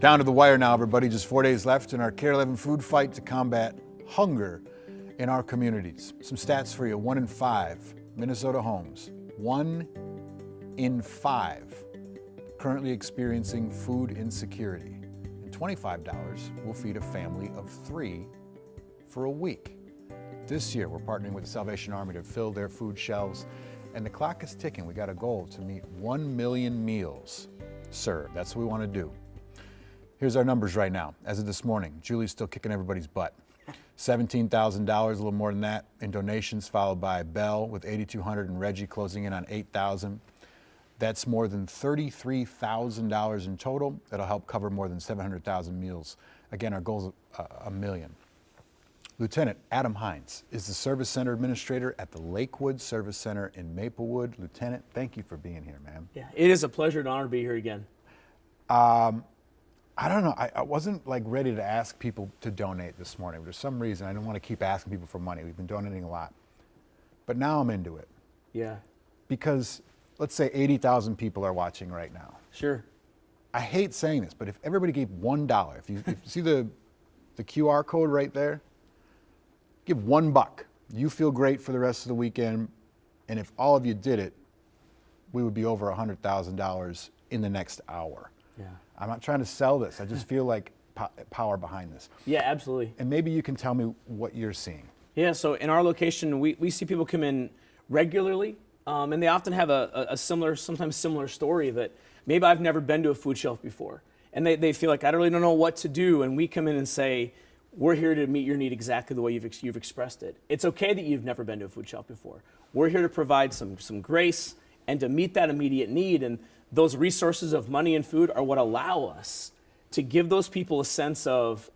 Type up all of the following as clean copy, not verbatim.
Down to the wire now, everybody. Just 4 days left in our KARE 11 food fight to combat hunger in our communities. Some stats for you. 1 in 5 Minnesota homes, 1 in 5 currently experiencing food insecurity. And $25 will feed a family of 3 for a week. This year, we're partnering with the Salvation Army to fill their food shelves, and the clock is ticking. We got a goal to meet 1 million meals served. That's what we want to do. Here's our numbers right now. As of this morning, Julie's still kicking everybody's butt. $17,000, a little more than that, in donations, followed by Bell with $8,200 and Reggie closing in on $8,000. That's more than $33,000 in total. That'll help cover more than 700,000 meals. Again, our goal is a million. Lieutenant Adam Hines is the Service Center Administrator at the Lakewood Service Center in Maplewood. Lieutenant, thank you for being here, man. Yeah, it is a pleasure and honor to be here again. I don't know, I wasn't like ready to ask people to donate this morning. For some reason, I didn't want to keep asking people for money. We've been donating a lot. But now I'm into it. Yeah. Because let's say 80,000 people are watching right now. Sure. I hate saying this, but if everybody gave $1, if you see the QR code right there, give $1. You feel great for the rest of the weekend, and if all of you did it, we would be over $100,000 in the next hour. Yeah. I'm not trying to sell this. I just feel like power behind this. Yeah, absolutely. And maybe you can tell me what you're seeing. Yeah, so in our location, we see people come in regularly, and they often have a similar, sometimes similar story that maybe I've never been to a food shelf before. And they feel like, I really don't know what to do. And we come in and say, we're here to meet your need exactly the way you've expressed it. It's okay that you've never been to a food shelf before. We're here to provide some grace and to meet that immediate need. And those resources of money and food are what allow us to give those people a sense of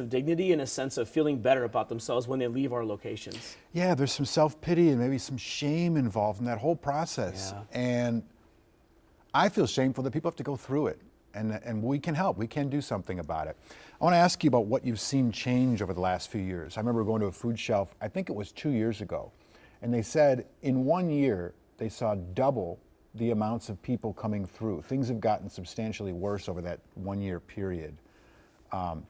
dignity and a sense of feeling better about themselves when they leave our locations. Yeah, there's some self-pity and maybe some shame involved in that whole process. Yeah. And I feel shameful that people have to go through it. And we can help. We can do something about it. I want to ask you about what you've seen change over the last few years. I remember going to a food shelf, I think it was 2 years ago, and they said in 1 year they saw double the amounts of people coming through. Things have gotten substantially worse over that 1 year period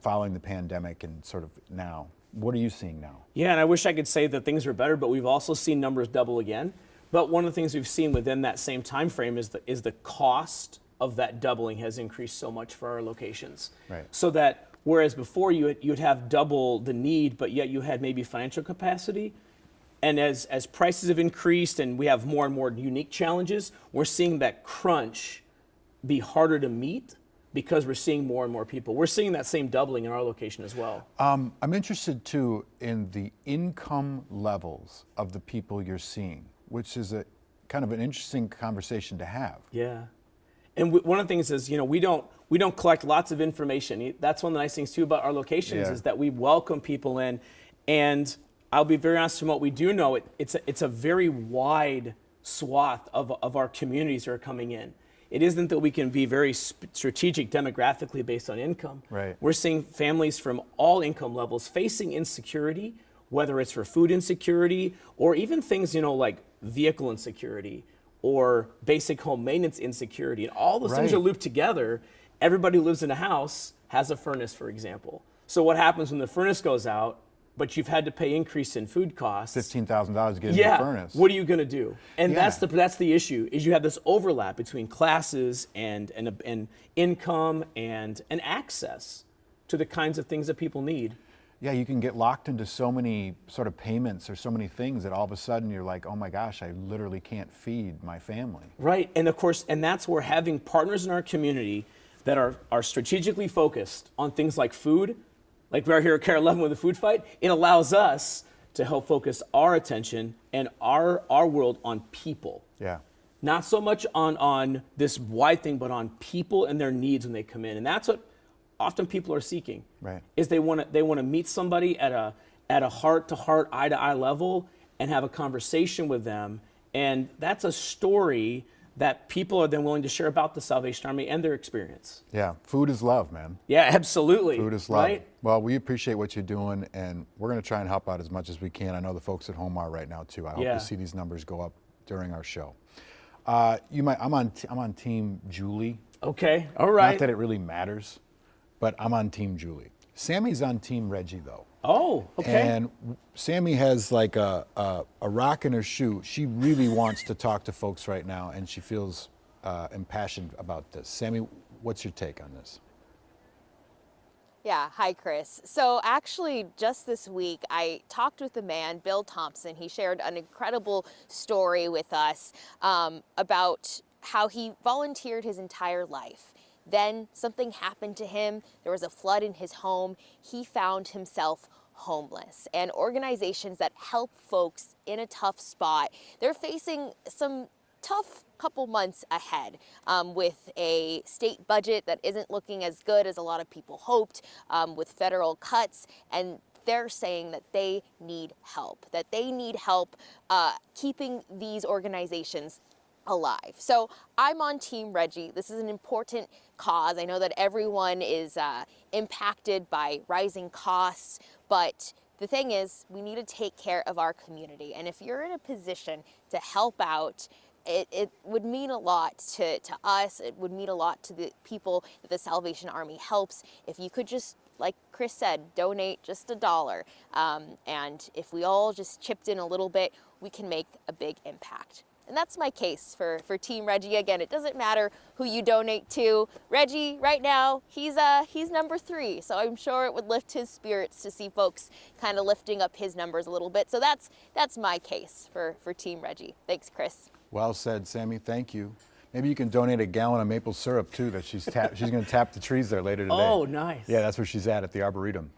following the pandemic and sort of now. What are you seeing now? Yeah, and I wish I could say that things are better, but we've also seen numbers double again. But one of the things we've seen within that same time frame is the cost of that doubling has increased so much for our locations. Right. So that whereas before you'd have double the need, but yet you had maybe financial capacity, and as prices have increased and we have more and more unique challenges, we're seeing that crunch be harder to meet because we're seeing more and more people. We're seeing that same doubling in our location as well. I'm interested too in the income levels of the people you're seeing, which is a kind of an interesting conversation to have. Yeah. And one of the things is, we don't collect lots of information. That's one of the nice things too about our locations is that we welcome people in, and I'll be very honest from what we do know, it's a very wide swath of our communities that are coming in. It isn't that we can be very strategic demographically based on income. Right. We're seeing families from all income levels facing insecurity, whether it's for food insecurity or even things, like vehicle insecurity or basic home maintenance insecurity. And all those things are looped together. Everybody who lives in a house has a furnace, for example. So what happens when the furnace goes out, but you've had to pay increase in food costs? $15,000 to get a new furnace. What are you going to do? And that's the issue, is you have this overlap between classes and income and access to the kinds of things that people need. Yeah, you can get locked into so many sort of payments or so many things that all of a sudden you're like, oh my gosh, I literally can't feed my family. Right, and of course, and that's where having partners in our community that are strategically focused on things like food, like we're here at KARE 11 with the food fight, it allows us to help focus our attention and our world on people. Yeah. Not so much on this wide thing, but on people and their needs when they come in. And that's what often people are seeking. Right. Is they want to meet somebody at a heart-to-heart, eye-to-eye level and have a conversation with them. And that's a story that people are then willing to share about the Salvation Army and their experience. Yeah, food is love, man. Yeah, absolutely. Food is love. Right? Well, we appreciate what you're doing, and we're going to try and help out as much as we can. I know the folks at home are right now too. I hope to see these numbers go up during our show. I'm on Team Julie. Okay, all right. Not that it really matters, but I'm on Team Julie. Sammy's on Team Reggie, though. Oh, okay. And Sammy has like a rock in her shoe. She really wants to talk to folks right now, and she feels impassioned about this. Sammy, what's your take on this? Yeah, hi Chris. So actually just this week I talked with a man, Bill Thompson. He shared an incredible story with us about how he volunteered his entire life. Then something happened to him. There was a flood in his home. He found himself homeless. And organizations that help folks in a tough spot, they're facing some tough couple months ahead with a state budget that isn't looking as good as a lot of people hoped, with federal cuts, and they're saying that they need help, keeping these organizations alive. So I'm on Team Reggie. This is an important cause. I know that everyone is impacted by rising costs, but the thing is, we need to take care of our community. And if you're in a position to help out, it would mean a lot to us. It would mean a lot to the people that the Salvation Army helps. If you could just, like Chris said, donate just $1. And if we all just chipped in a little bit, we can make a big impact. And that's my case for Team Reggie. Again, it doesn't matter who you donate to. Reggie, right now, he's number 3. So I'm sure it would lift his spirits to see folks kind of lifting up his numbers a little bit. So that's my case for Team Reggie. Thanks, Chris. Well said, Sammy. Thank you. Maybe you can donate a gallon of maple syrup too. That she's going to tap the trees there later today. Oh, nice. Yeah, that's where she's at the Arboretum.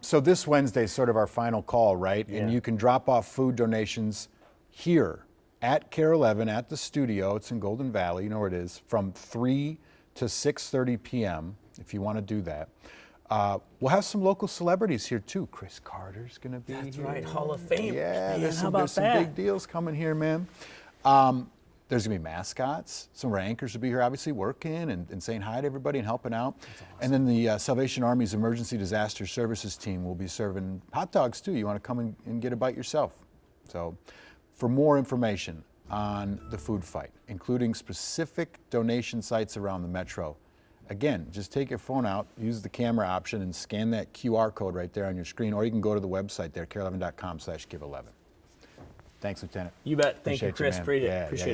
So this Wednesday is sort of our final call, right? Yeah. And you can drop off food donations here at KARE 11 at the studio. It's in Golden Valley. You know where it is. From 3 to 6:30 p.m. if you want to do that. We'll have some local celebrities here too. Chris Carter's going to be That's here. right, Hall of Fame. Yeah, Man, there's how some, about there's some that? big deals coming here, man. There's going to be mascots. Some of our anchors will be here, obviously, working and saying hi to everybody and helping out. Awesome. And then the Salvation Army's Emergency Disaster Services team will be serving hot dogs, too. You want to come and get a bite yourself. So for more information on the food fight, including specific donation sites around the metro, again, just take your phone out, use the camera option, and scan that QR code right there on your screen, or you can go to the website there, kare11.com/give11. Thanks, Lieutenant. You bet. Thank you, Appreciate Chris. man. Appreciate Yeah, it. yeah, yeah.